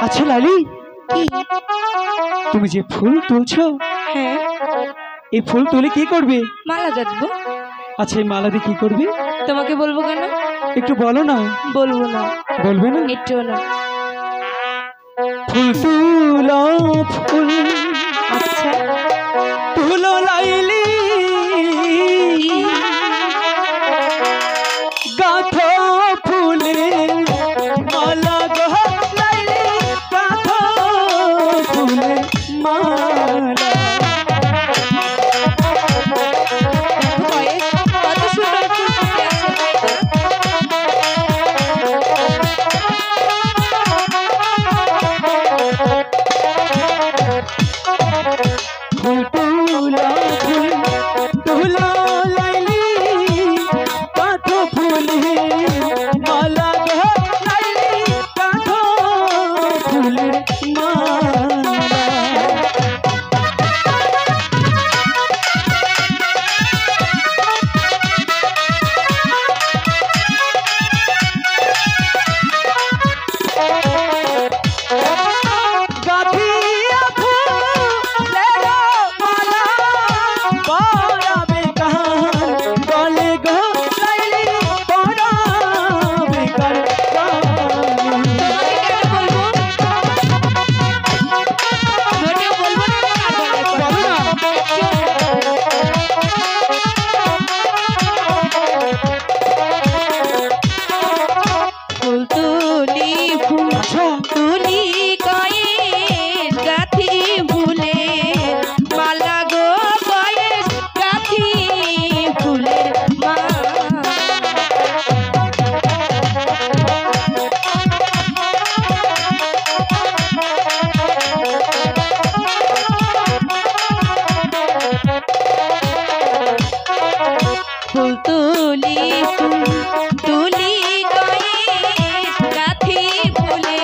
আচ্ছা লালি, কি? তুমি যে ফুল তুলছো, হ্যাঁ, এই ফুল তুলে কি করবে? মালা গাঁথবো। আচ্ছা, এই মালা দিয়ে কি করবে? তোমাকে বলবো কেন? একটু বলো না। বলবো না, বলবে না? একটুও না। ফুল তুলো, ফুল আচ্ছা, তুলো লাইলি, গাঁথো ফুলে মালা গো লাইলি, গাঁথো ফুলে মালা। দেখো বয়েস কত সুন্দর ফুল ফুটে আছে, ফুল তুলো, ফুল তুলো লাইলি, গাঁথো ফুলে মালা গো লাইলি, গাঁথো ফুলে মালা। গাঁথিয়া ফুলের মালা, পরাবে কার গলে গো লাইলি, পরাবে কার গলে। তোমাকে কেন বলবো? মোটেও বলবো না, আর বলার বলো না। ফুল তুলি, ফুল আচ্ছা, তুলি কয়েস গাথি ফুলে মালা গো, কয়েস গাথি ফুলের মালা। ফুল তুলি, ফুল তুলি কয়েস গাথি ফুলে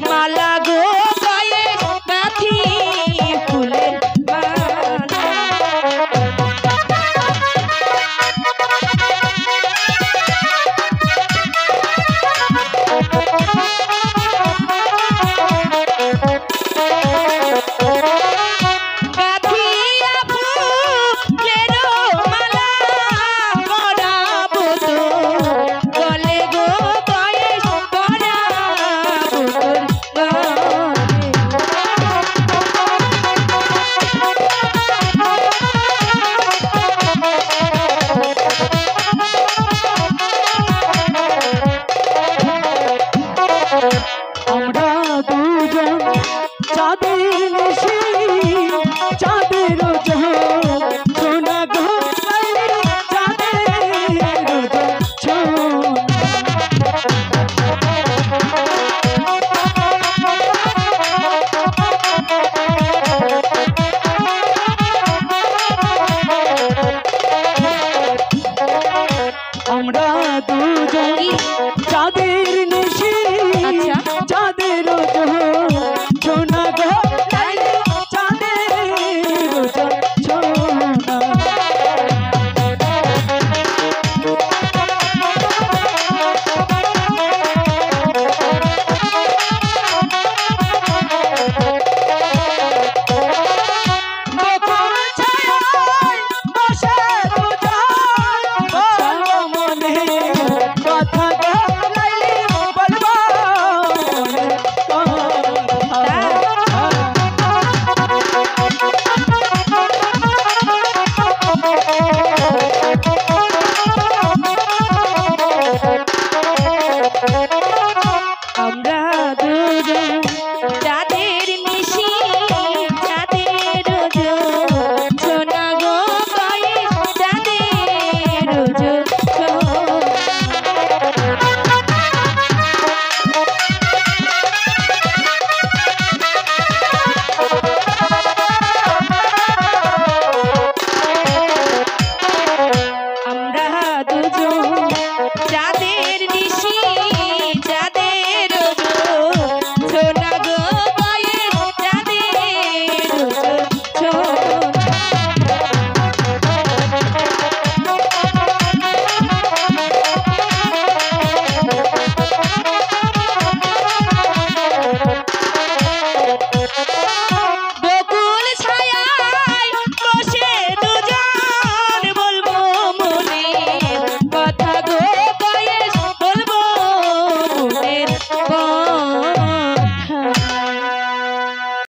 মালা গো, কয়েস গাথি ফুলের মালা। গাথিয়া ফুলের মালা পরাবো তো, গলে গো কয়েস পরাবো তোর গলে। আমরা দুজন চাঁদের নিশি, চাঁদের